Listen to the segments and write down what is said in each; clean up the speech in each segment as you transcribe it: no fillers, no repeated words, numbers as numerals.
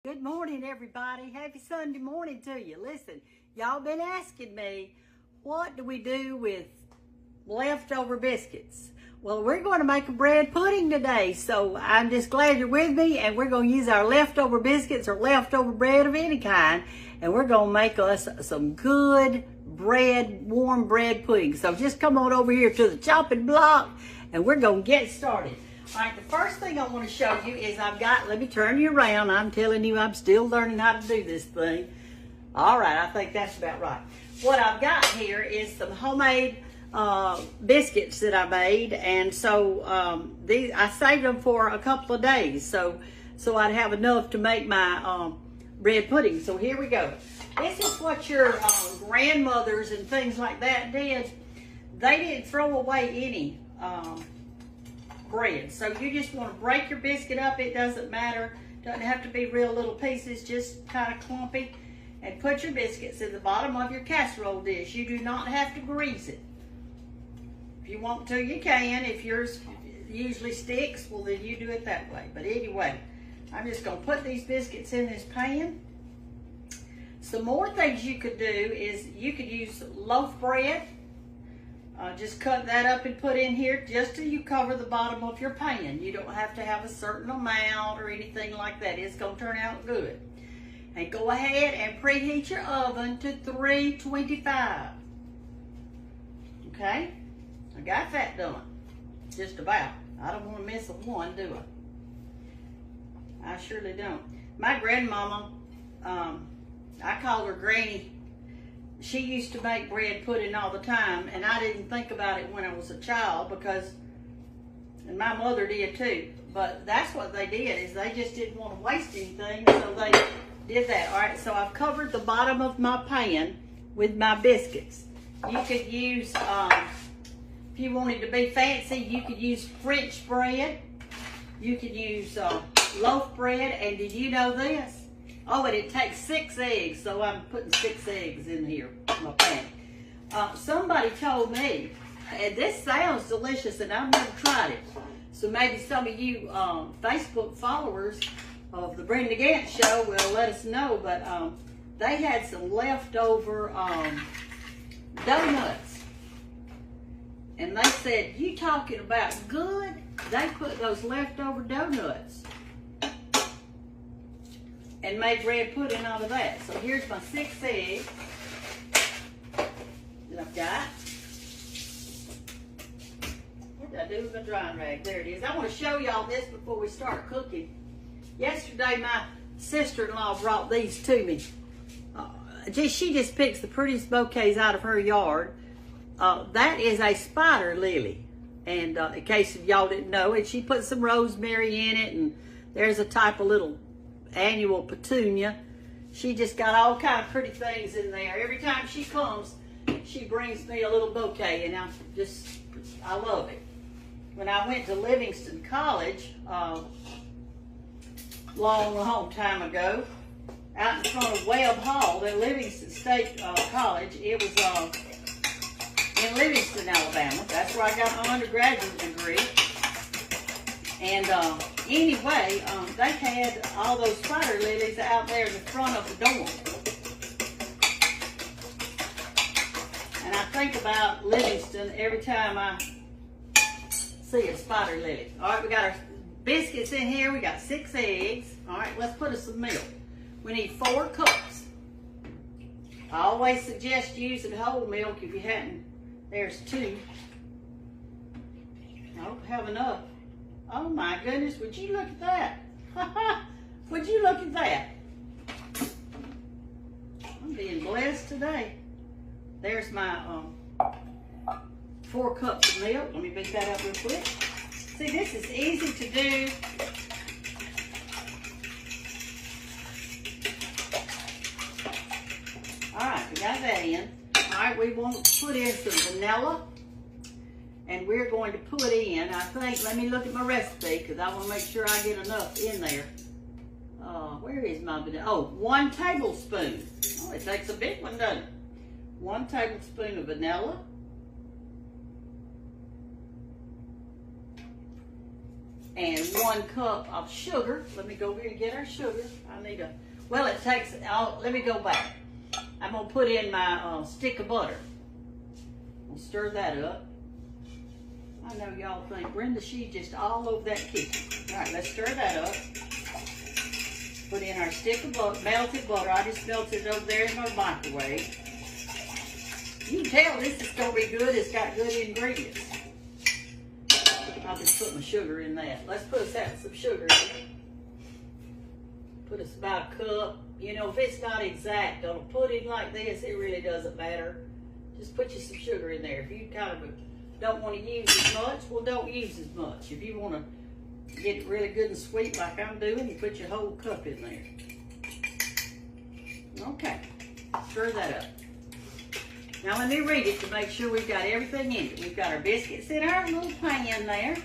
Good morning, everybody. Happy Sunday morning to you. Listen, y'all been asking me, what do we do with leftover biscuits? Well, we're going to make a bread pudding today, so I'm just glad you're with me, and we're going to use our leftover biscuits or leftover bread of any kind, and we're going to make us some good bread, warm bread pudding. So just come on over here to the chopping block, and we're going to get started. All right, the first thing I want to show you is let me turn you around. I'm telling you, I'm still learning how to do this thing. All right, I think that's about right. What I've got here is some homemade biscuits that I made, and so I saved them for a couple of days, so I'd have enough to make my bread pudding. So here we go. This is what your grandmothers and things like that did. They didn't throw away any bread. So you just want to break your biscuit up. It doesn't matter. Doesn't have to be real little pieces, just kind of clumpy. And put your biscuits in the bottom of your casserole dish. You do not have to grease it. If you want to, you can. If yours usually sticks, well, then you do it that way. But anyway, I'm just going to put these biscuits in this pan. Some more things you could do is you could use loaf bread. Just cut that up and put in here just till you cover the bottom of your pan. You don't have to have a certain amount or anything like that. It's going to turn out good. And go ahead and preheat your oven to 325. Okay? I got that done. Just about. I don't want to miss a one, do I? I surely don't. My grandmama, I call her Granny. She used to make bread pudding all the time, and I didn't think about it when I was a child and my mother did too. But that's what they did, is they just didn't want to waste anything, so they did that. All right, so I've covered the bottom of my pan with my biscuits. You could use, if you wanted to be fancy, you could use French bread. You could use loaf bread, and did you know this? Oh, and it takes 6 eggs, so I'm putting 6 eggs in here, my pan. Somebody told me, and this sounds delicious, and I've never tried it. So maybe some of you Facebook followers of the Brenda Gant Show will let us know, but they had some leftover donuts. And they said, you talking about good? They put those leftover donuts and made bread pudding out of that. So here's my 6 eggs that I've got. What did I do with my drying rag? There it is. I want to show y'all this before we start cooking. Yesterday, my sister-in-law brought these to me. She just picks the prettiest bouquets out of her yard. That is a spider lily. And in case of y'all didn't know, and she put some rosemary in it, and there's a type of little annual petunia. She just got all kind of pretty things in there. Every time she comes, she brings me a little bouquet, and I love it. When I went to Livingston College, long time ago, out in front of Webb Hall at Livingston State College, it was in Livingston, Alabama. That's where I got my undergraduate degree. And anyway, they had all those spider lilies out there in the front of the dorm. And I think about Livingston every time I see a spider lily. All right, we got our biscuits in here. We got 6 eggs. All right, let's put us some milk. We need 4 cups. I always suggest using whole milk if you hadn't. There's 2. I don't have enough. Oh my goodness, would you look at that? Would you look at that? I'm being blessed today. There's my 4 cups of milk. Let me beat that up real quick. See, this is easy to do. All right, we got that in. All right, we want to put in some vanilla. And we're going to put in, I think, let me look at my recipe, because I want to make sure I get enough in there. Where is my vanilla? Oh, 1 tablespoon. Oh, it takes a big one, doesn't it? 1 tablespoon of vanilla. and 1 cup of sugar. Let me go here and get our sugar. I need a, well, it takes, let me go back. I'm gonna put in my stick of butter. We'll stir that up. I know y'all think, Brenda, she's just all over that kitchen. All right, let's stir that up. Put in our stick of butter, melted butter. I just melted it over there in my microwave. You can tell this is gonna be good. It's got good ingredients. I'll just put my sugar in that. Let's put us out some sugar in. Put us about a cup. You know, if it's not exact on a pudding like this, it really doesn't matter. Just put you some sugar in there. If you kind of don't want to use as much, well, don't use as much. If you want to get it really good and sweet like I'm doing, you put your whole cup in there. Okay, stir that up. Now let me read it to make sure we've got everything in it. We've got our biscuits in our little pan there.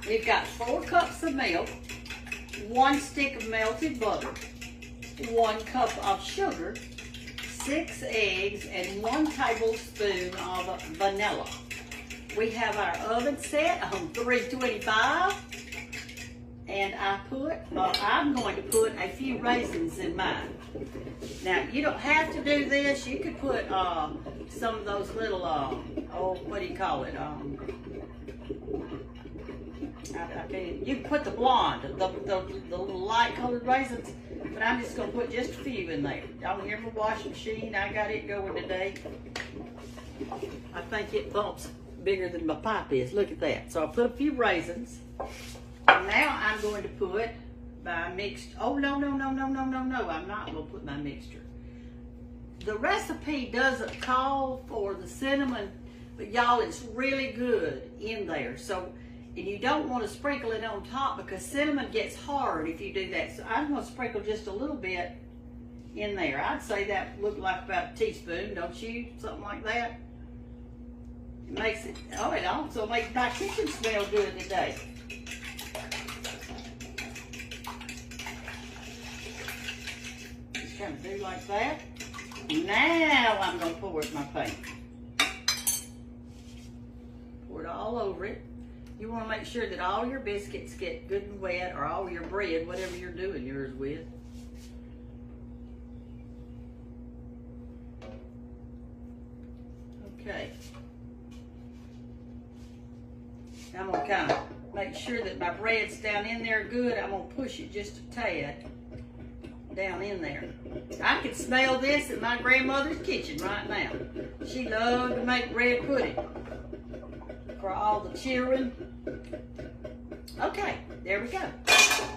We've got 4 cups of milk, 1 stick of melted butter, 1 cup of sugar, 6 eggs, and 1 tablespoon of vanilla. We have our oven set on 325, and I'm going to put a few raisins in mine. Now, you don't have to do this. You could put some of those little, what do you call it? You can put the blonde, the little light colored raisins, but I'm just going to put just a few in there. Y'all hear my washing machine? I got it going today. I think it bumps bigger than my pipe is. Look at that. So I put a few raisins. And now I'm going to put my mixed, oh, no, I'm not going to put my mixture. The recipe doesn't call for the cinnamon, but y'all, it's really good in there. So, and you don't want to sprinkle it on top because cinnamon gets hard if you do that. So I'm going to sprinkle just a little bit in there. I'd say that looked like about a teaspoon, don't you? Something like that. It makes it, oh, it also makes my kitchen smell good today. Just kind of do like that. Now I'm going to pour it in my pan. Pour it all over it. You want to make sure that all your biscuits get good and wet, or all your bread, whatever you're doing yours with. Okay. I'm going to kind of make sure that my bread's down in there good. I'm going to push it just a tad down in there. I can smell this in my grandmother's kitchen right now. She loved to make bread pudding for all the children. Okay, there we go.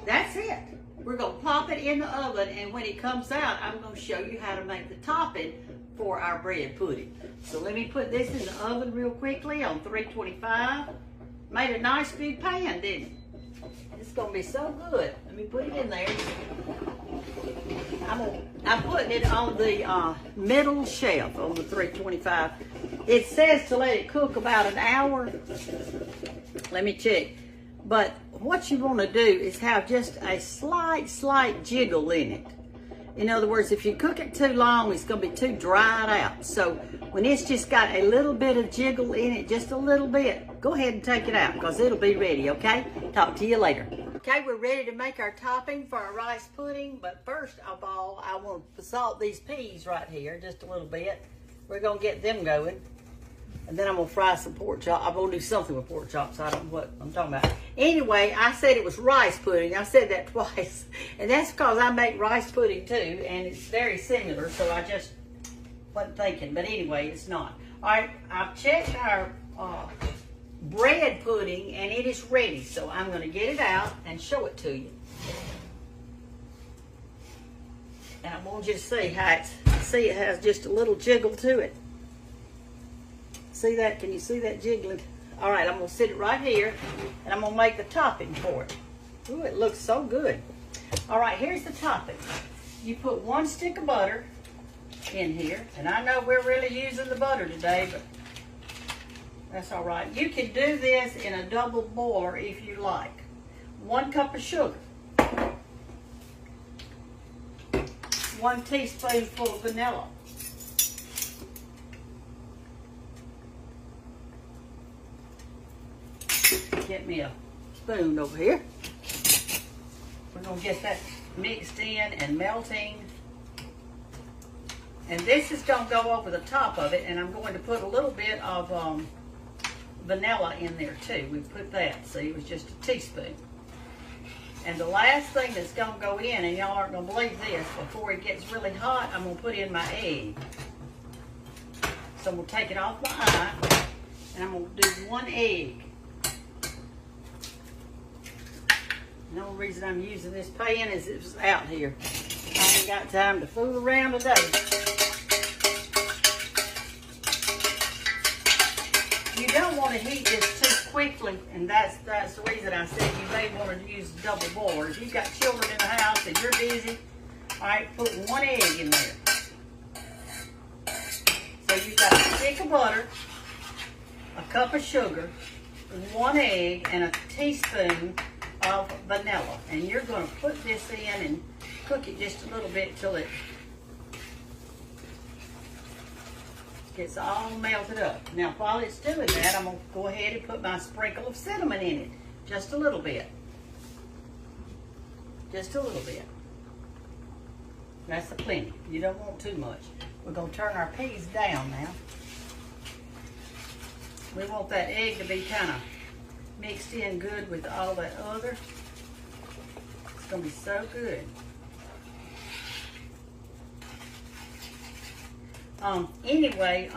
That's it. We're going to pop it in the oven, and when it comes out, I'm going to show you how to make the topping for our bread pudding. So let me put this in the oven real quickly on 325. Made a nice big pan, didn't it? It's going to be so good. Let me put it in there. I'm putting it on the middle shelf on the 325. It says to let it cook about an hour. Let me check. But what you want to do is have just a slight jiggle in it. In other words, if you cook it too long, it's going to be too dried out. So when it's just got a little bit of jiggle in it, just a little bit, go ahead and take it out because it'll be ready, okay? Talk to you later. Okay, we're ready to make our topping for our rice pudding, but first of all, I want to salt these peas right here just a little bit. We're going to get them going, and then I'm going to fry some pork chops. I'm going to do something with pork chops. I don't know what I'm talking about. Anyway, I said it was rice pudding. I said that twice, and that's because I make rice pudding too, and it's very similar, so I just wasn't thinking, but anyway, it's not. All right, I've checked our bread pudding, and it is ready, so I'm going to get it out and show it to you. And I want you to see how it has just a little jiggle to it. See that? Can you see that jiggling? All right, I'm going to sit it right here, and I'm going to make the topping for it. Ooh, it looks so good. All right, here's the topping. You put 1 stick of butter in here, and I know we're really using the butter today, but that's all right. You can do this in a double boiler if you like. 1 cup of sugar. 1 teaspoonful of vanilla. Getting get me a spoon over here. We're gonna get that mixed in and melting. And this is gonna go over the top of it, and I'm going to put a little bit of vanilla in there too. We put that, see, it was just a teaspoon. And the last thing that's gonna go in, and y'all aren't gonna believe this, before it gets really hot, I'm gonna put in my egg. So I'm gonna take it off my eye, and I'm gonna do 1 egg. The only reason I'm using this pan is it was out here. I ain't got time to fool around today. You don't want to heat this too quickly, and that's the reason I said you may want to use double boiler. If you've got children in the house and you're busy, all right, put 1 egg in there. So you've got a stick of butter, a cup of sugar, 1 egg, and a teaspoon of vanilla. And you're going to put this in and cook it just a little bit till it gets all melted up. Now, while it's doing that, I'm going to go ahead and put my sprinkle of cinnamon in it. Just a little bit. Just a little bit. That's plenty. You don't want too much. We're going to turn our peas down now. We want that egg to be kind of mixed in good with all that other. It's going to be so good. Anyway,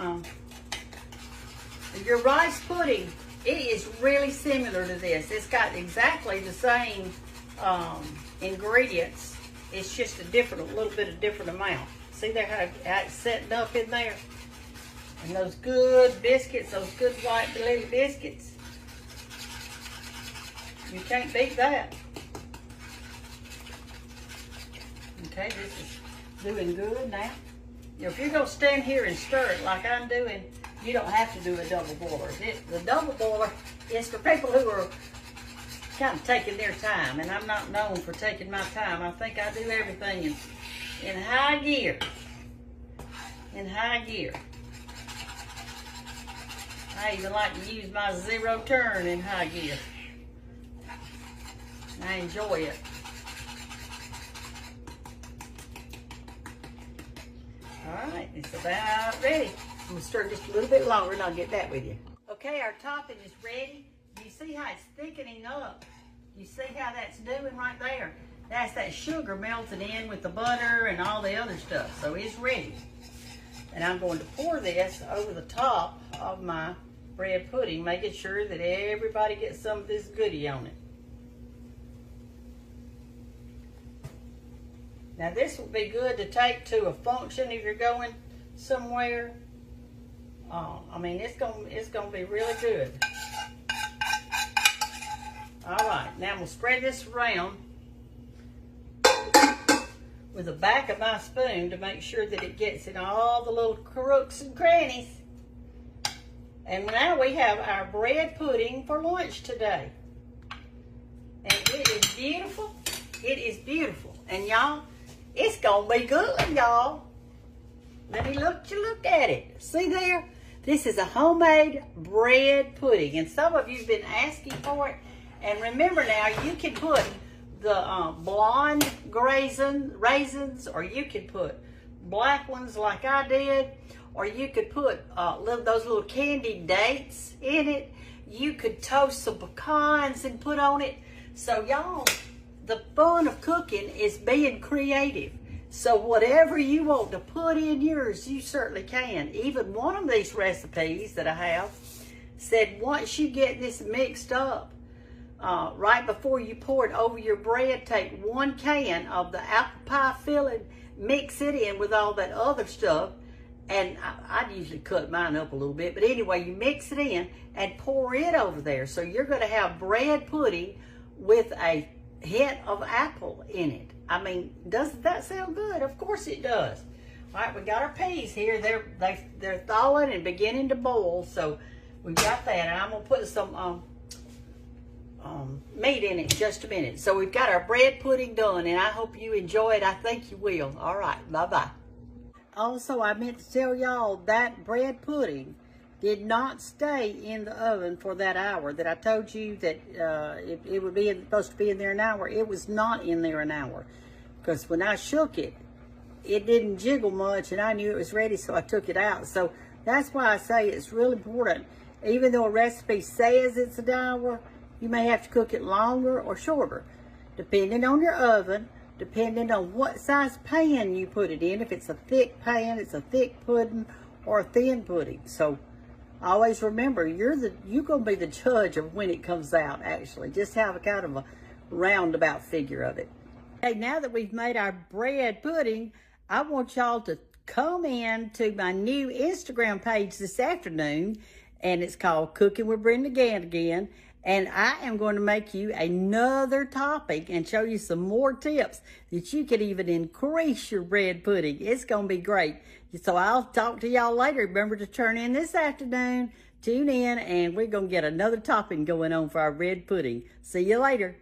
your rice pudding, it is really similar to this. It's got exactly the same ingredients. It's just a little bit of different amount. See there how it's setting up in there? And those good biscuits, those good white little biscuits. You can't beat that. Okay, this is doing good now. If you're going to stand here and stir it like I'm doing, you don't have to do a double boiler. The double boiler is for people who are kind of taking their time, and I'm not known for taking my time. I think I do everything in high gear. In high gear. I even like to use my 0 turn in high gear. I enjoy it. All right, it's about ready. I'm gonna stir just a little bit longer and I'll get that with you. Okay, our topping is ready. You see how it's thickening up? You see how that's doing right there? That's that sugar melting in with the butter and all the other stuff. So it's ready. And I'm going to pour this over the top of my bread pudding, making sure that everybody gets some of this goodie on it. Now this will be good to take to a function if you're going somewhere. I mean, it's gonna be really good. All right, now I'm gonna spread this around with the back of my spoon to make sure that it gets in all the little crooks and crannies. And now we have our bread pudding for lunch today. And it is beautiful. It is beautiful. And y'all, it's gonna be good, y'all. Let me look at it. See there? This is a homemade bread pudding. And some of you have been asking for it. And remember now, you can put the blonde raisins, or you can put black ones like I did, or you could put those little candied dates in it. You could toast some pecans and put on it. So y'all, the fun of cooking is being creative. So whatever you want to put in yours, you certainly can. Even one of these recipes that I have said once you get this mixed up, right before you pour it over your bread, take 1 can of the apple pie filling, mix it in with all that other stuff, and I'd usually cut mine up a little bit, but anyway, you mix it in and pour it over there. So you're going to have bread pudding with a hint of apple in it. I mean, doesn't that sound good? Of course it does. All right, we got our peas here. They're thawing and beginning to boil, so we've got that. And I'm gonna put some meat in it in just a minute. So we've got our bread pudding done, and I hope you enjoy it. I think you will. All right, bye-bye. Also, I meant to tell y'all that bread pudding did not stay in the oven for that hour that I told you that it would be supposed to be in there an hour. It was not in there an hour, because when I shook it, it didn't jiggle much, and I knew it was ready, so I took it out. So that's why I say it's really important. Even though a recipe says it's an hour, you may have to cook it longer or shorter, depending on your oven, depending on what size pan you put it in. If it's a thick pan, it's a thick pudding or a thin pudding. So always remember, you're gonna be the judge of when it comes out. Actually, just have a kind of a roundabout figure of it. Okay, now that we've made our bread pudding, I want y'all to come in to my new Instagram page this afternoon, and it's called Cooking with Brenda Gann. And I am going to make you another topping and show you some more tips that you could even increase your bread pudding. It's going to be great. So I'll talk to y'all later. Remember to turn in this afternoon, tune in, and we're going to get another topping going on for our bread pudding. See you later.